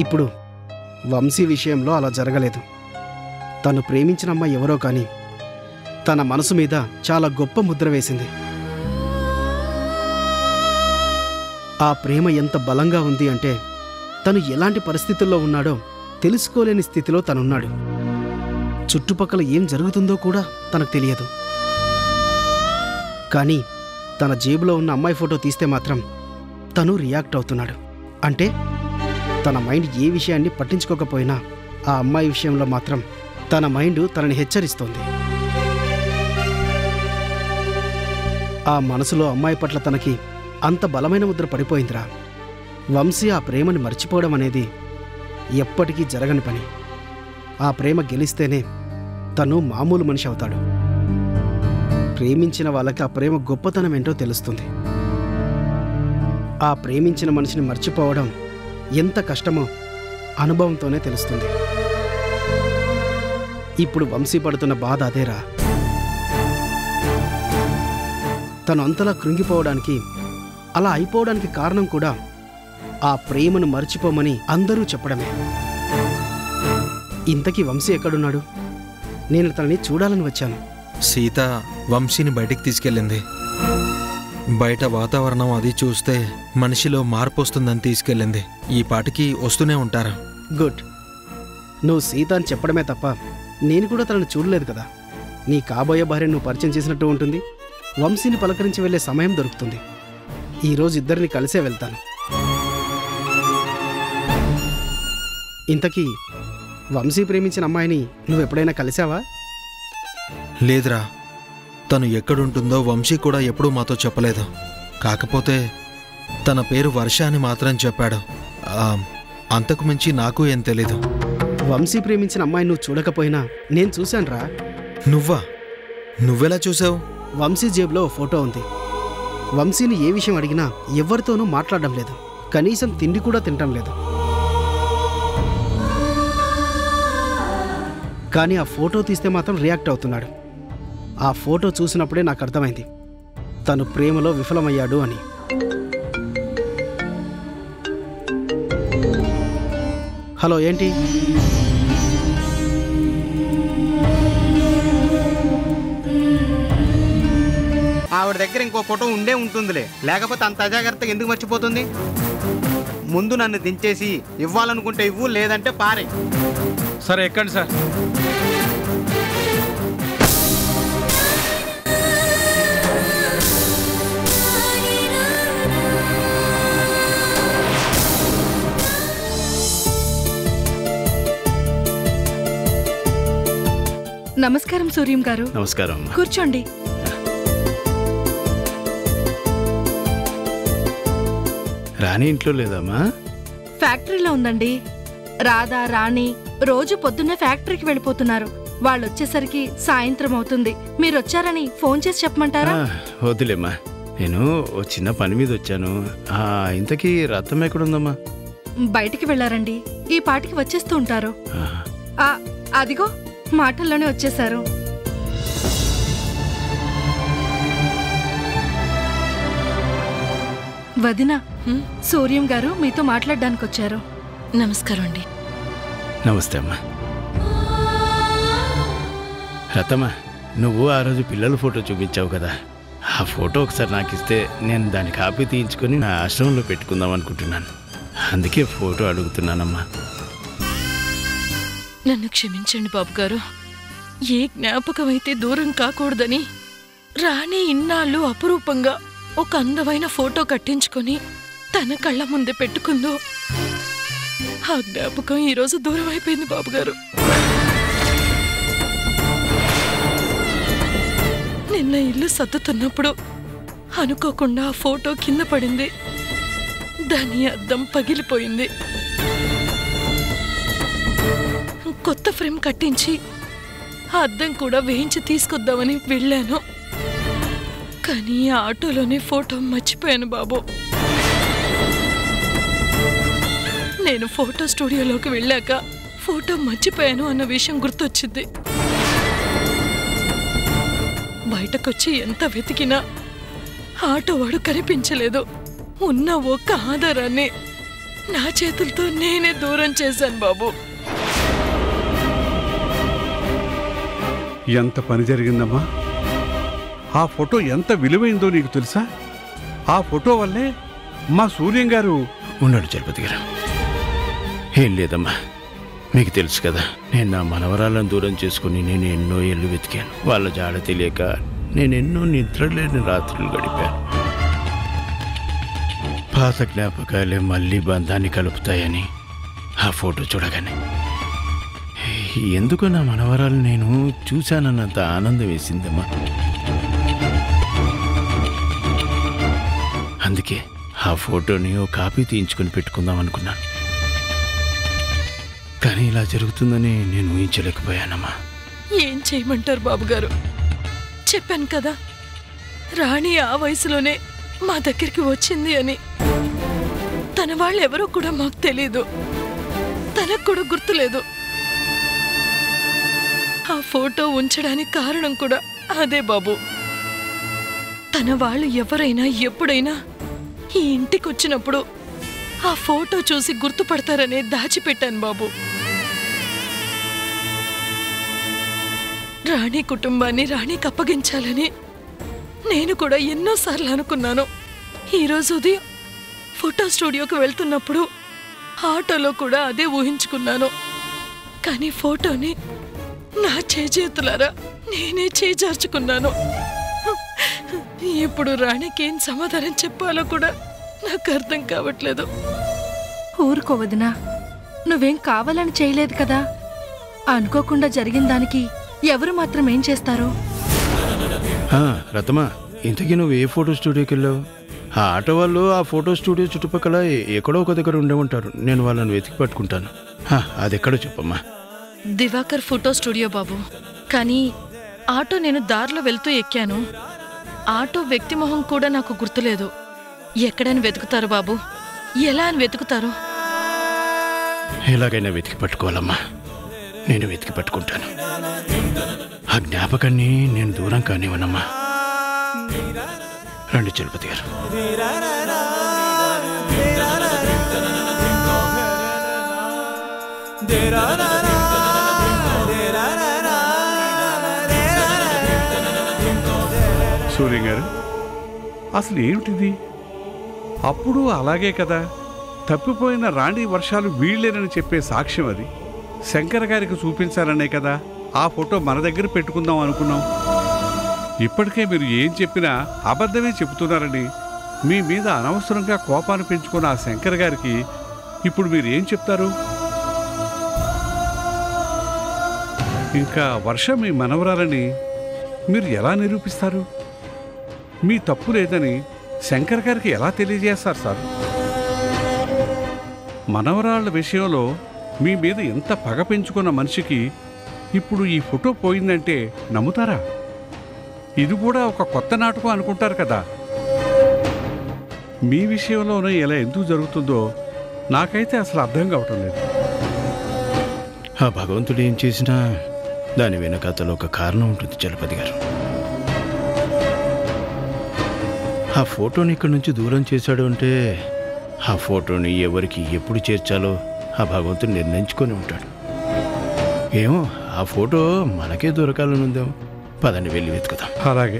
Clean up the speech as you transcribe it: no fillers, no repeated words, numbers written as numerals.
ఇప్పుడు వంశీ విషయంలో అలా జరగలేదు. తను ప్రేమించిన అమ్మాయి ఎవరో కానీ తన మనసు మీద చాలా గొప్ప ముద్ర వేసింది. ఆ ప్రేమ ఎంత బలంగా ఉంది అంటే తను ఎలాంటి పరిస్థితుల్లో ఉన్నాడో తెలుసుకోలేని స్థితిలో తనున్నాడు. చుట్టుపక్కల ఏం జరుగుతుందో కూడా తనకు తెలియదు. కానీ తన జేబులో ఉన్న అమ్మాయి ఫోటో తీస్తే మాత్రం తను రియాక్ట్ అవుతున్నాడు. అంటే తన మైండ్ ఏ విషయాన్ని పట్టించుకోకపోయినా ఆ అమ్మాయి విషయంలో మాత్రం తన మైండ్ తనని హెచ్చరిస్తోంది. ఆ మనసులో అమ్మాయి పట్ల తనకి అంత బలమైన ముద్ర పడిపోయిందిరా. వంశీ ఆ ప్రేమని మర్చిపోవడం అనేది ఎప్పటికీ జరగని పని. ఆ ప్రేమ గెలిస్తేనే తను మామూలు మనిషి అవుతాడు. ప్రేమించిన వాళ్ళకి ఆ ప్రేమ గొప్పతనం ఏంటో తెలుస్తుంది. ఆ ప్రేమించిన మనిషిని మర్చిపోవడం ఎంత కష్టమో అనుభవంతోనే తెలుస్తుంది. ఇప్పుడు వంశీ పడుతున్న బాధ అదేరా. తను అంతలా కృంగిపోవడానికి, అలా అయిపోవడానికి కారణం కూడా ఆ ప్రేమను మర్చిపోమని అందరూ చెప్పడమే. ఇంతకీ వంశీ ఎక్కడున్నాడు? నేను తనని చూడాలని వచ్చాను. సీత వంశీని బయటికి తీసుకెళ్ళింది. బయట వాతావరణం అది చూస్తే మనిషిలో మార్పు వస్తుందని తీసుకెళ్ళింది. ఈ పాటికి వస్తూనే ఉంటారు. గుడ్. నువ్వు సీత అని చెప్పడమే తప్ప నేను కూడా తనని చూడలేదు కదా. నీ కాబోయే భార్య నువ్వు పరిచయం చేసినట్టు ఉంటుంది. వంశీని పలకరించి వెళ్ళే సమయం దొరుకుతుంది. ఈరోజు ఇద్దరిని కలిసే వెళ్తాను. ఇంతకీ వంశీ ప్రేమించిన అమ్మాయిని నువ్వెప్పుడైనా కలిసావా? లేదురా, తను ఎక్కడుంటుందో వంశీ కూడా ఎప్పుడూ మాతో చెప్పలేదు. కాకపోతే తన పేరు వర్ష అని మాత్రం చెప్పాడు. అంతకు మించి నాకు ఏం తెలీదు. వంశీ ప్రేమించిన అమ్మాయిని నువ్వు చూడకపోయినా నేను చూశానురా. నువ్వెలా చూసావు? వంశీ జేబులో ఫోటో ఉంది. వంశీని ఏ విషయం అడిగినా ఎవరితోనూ మాట్లాడడం లేదు. కనీసం తిండి కూడా తినటం లేదు. కానీ ఆ ఫోటో తీస్తే మాత్రం రియాక్ట్ అవుతున్నాడు. ఆ ఫోటో చూసినప్పుడే నాకు అర్థమైంది తను ప్రేమలో విఫలమయ్యాడు అని. హలో, ఏంటి? ఆవిడ దగ్గర ఇంకో ఫోటో ఉండే ఉంటుందిలే, లేకపోతే అంత అజాగ్రత్తగా ఎందుకు మర్చిపోతుంది? ముందు నన్ను దించేసి ఇవ్వాలనుకుంటే ఇవ్వు, లేదంటే పారే. సరే, ఎక్కండి సార్. నమస్కారం సూర్యం గారు. నమస్కారం. కూర్చోండి. రాణి ఇంట్లో లేదమ్మా? ఫ్యాక్టరీలో ఉందండి. రాధా, రాణి రోజు పొద్దున్నే ఫ్యాక్టరీకి వెళ్ళిపోతున్నారు. వాళ్ళు వచ్చేసరికి సాయంత్రం అవుతుంది. మీరు వచ్చారని ఫోన్ చేసి చెప్పమంటారా? వద్దులేమ్మా, నేను ఓ చిన్న పని మీద వచ్చాను. ఇంతకీ రథం ఎక్కడుందమ్మా? బయటికి వెళ్ళారండి. ఈ పాటికి వచ్చేస్తూ ఉంటారు. అదిగో మాటల్లోనే వచ్చేశారు. వదినా, సూర్యం గారు మీతో మాట్లాడడానికి వచ్చారు. నమస్కారం అండి. నమస్తే అమ్మా. రతమ్మా, నువ్వు ఆ రోజు పిల్లల ఫోటో చూపించావు కదా, ఆ ఫోటో ఒకసారి నాకు ఇస్తే నేను దాని కాపీ తీయించుకొని నా ఆశ్రమంలో పెట్టుకుందాం అనుకుంటున్నాను. అందుకే ఫోటో అడుగుతున్నానమ్మా. నన్ను క్షమించండి బాబు గారు. ఏ జ్ఞాపకం అయితే దూరం కాకూడదని రాణి ఇన్నాళ్ళు అపురూపంగా ఒక అందమైన ఫోటో కట్టించుకొని తన కళ్ళ ముందే పెట్టుకుందో, ఆ జ్ఞాపకం ఈరోజు దూరం అయిపోయింది బాబుగారు. నిన్న ఇల్లు సర్దుతున్నప్పుడు అనుకోకుండా ఆ ఫోటో కింద పడింది. దాని అద్దం పగిలిపోయింది. కొత్త ఫ్రేమ్ కట్టించి ఆ అద్దం కూడా వేయించి తీసుకొద్దామని వెళ్ళాను. కానీ ఆ ఆటోలోనే ఫోటో మర్చిపోయాను బాబు. నేను ఫోటో స్టూడియోలోకి వెళ్ళాక ఫోటో మర్చిపోయాను అన్న విషయం గుర్తొచ్చింది. బయటకొచ్చి ఎంత వెతికినా ఆటో వాడు కనిపించలేదు. ఉన్న ఒక్క ఆధారాన్ని నా చేతులతో నేనే దూరం చేశాను బాబు. ఎంత పని జరిగిందమ్మా. ఆ ఫోటో ఎంత విలువైందో నీకు తెలుసా? ఆ ఫోటో వల్లే మా సూర్యం గారు ఉన్నాడు చలపతి గారు. ఏం లేదమ్మా, మీకు తెలుసు కదా, నేను నా మనవరాలను దూరం చేసుకుని నేను ఎన్నో ఏళ్ళు వెతికాను. వాళ్ళ జాడ తెలియక నేను ఎన్నో నిద్రలేని రాత్రులు గడిపాను. పాత జ్ఞాపకాలే మళ్ళీ బంధాన్ని కలుపుతాయని ఆ ఫోటో చూడగానే ఎందుకో నా మనవరాలు నేను చూశానన్నంత ఆనందం వేసిందమ్మా. అందుకే ఆ ఫోటోని ఓ కాపీ తీయించుకొని పెట్టుకుందాం అనుకున్నాను. కానీ ఇలా జరుగుతుందని నేను ఊహించలేకపోయానమ్మా. ఏం చేయమంటారు బాబుగారు? చెప్పాను కదా, రాణి ఆ వయసులోనే మా దగ్గరికి వచ్చింది అని. తన వాళ్ళెవరో కూడా మాకు తెలీదు, తనకు కూడా గుర్తులేదు. ఆ ఫోటో ఉంచడానికి కారణం కూడా అదే బాబు. తన వాళ్ళు ఎవరైనా ఎప్పుడైనా ఈ ఇంటికి వచ్చినప్పుడు ఆ ఫోటో చూసి గుర్తుపడతారనే దాచిపెట్టాను బాబు. రాణి కుటుంబాన్ని రాణికి అప్పగించాలని నేను కూడా ఎన్నోసార్లు అనుకున్నాను. ఈరోజు ఉదయం ఫోటో స్టూడియోకి వెళ్తున్నప్పుడు ఆటోలో కూడా అదే ఊహించుకున్నాను. కానీ ఫోటోని నా చేతులారా నేనే చేజార్చుకున్నాను. ఇప్పుడు రాణికి ఏం సమాధానం చెప్పాలో కూడా నాకు అర్థం కావట్లేదు. ఊరుకోవదినా, నువ్వేం కావాలని చేయలేదు కదా. అనుకోకుండా జరిగిన దానికి ఎవరు మాత్రం ఏం చేస్తారు? రతమా, ఇంతకీ నువ్వు ఏ ఫోటో స్టూడియోకి వెళ్ళావు? ఆ ఆటో వాళ్ళు ఆ ఫోటో స్టూడియో చుట్టుపక్కల ఎక్కడో ఒక దగ్గర ఉండే ఉంటారు. నేను వాళ్ళని వెతికి పట్టుకుంటాను. అది ఎక్కడో చెప్పమ్మా. దివాకర్ ఫోటో స్టూడియో బాబు. కానీ ఆటో నేను దారిలో వెళ్తూ ఎక్కాను. ఆటో వ్యక్తి మొహం కూడా నాకు గుర్తులేదు. ఎక్కడని వెతుకుతారు బాబు? ఎలా అని వెతుకుతారు? ఎలాగైనా వెతికి పట్టుకోవాలమ్మా. నేను వెతికి పట్టుకుంటాను. ఆ జ్ఞాపకాన్ని నేను దూరం కానివ్వనమ్మా. రండి చలపతి గారు. సూర్యం గారు, అసలు ఏమిటిది? అప్పుడు అలాగే కదా, తప్పిపోయిన రాణి వర్షాలు వీళ్ళేనని చెప్పే సాక్ష్యం అది. శంకర్ గారికి చూపించాలనే కదా ఆ ఫోటో మన దగ్గర పెట్టుకుందాం అనుకున్నాం. ఇప్పటికే మీరు ఏం చెప్పినా అబద్ధమే చెబుతున్నారని మీ మీద అనవసరంగా కోపాన్ని పెంచుకున్న ఆ శంకర్ గారికి ఇప్పుడు మీరు ఏం చెప్తారు? ఇంకా వర్ష మీ మనవరాలని మీరు ఎలా నిరూపిస్తారు? మీ తప్పు లేదని శంకర్ గారికి ఎలా తెలియజేస్తారు సార్? మనవరాళ్ల విషయంలో మీ మీద ఎంత పగ పెంచుకున్న మనిషికి ఇప్పుడు ఈ ఫోటో పోయిందంటే నమ్ముతారా? ఇది కూడా ఒక కొత్త నాటకం అనుకుంటారు కదా. మీ విషయంలోనే ఇలా ఎందుకు జరుగుతుందో నాకైతే అసలు అర్థం కావటం లేదు. ఆ భగవంతుడు ఏం చేసినా దాని వెనకాతలో ఒక కారణం ఉంటుంది చలపతి గారు. ఆ ఫోటోని ఇక్కడి నుంచి దూరం చేశాడు అంటే ఆ ఫోటోని ఎవరికి ఎప్పుడు చేర్చాలో ఆ భగవంతుడు నిర్ణయించుకొని ఉంటాడు. ఏమో ఆ ఫోటో మనకే దొరకాలని ఉందేమో. పదండి వెళ్ళి వెతుకుదాం. అలాగే.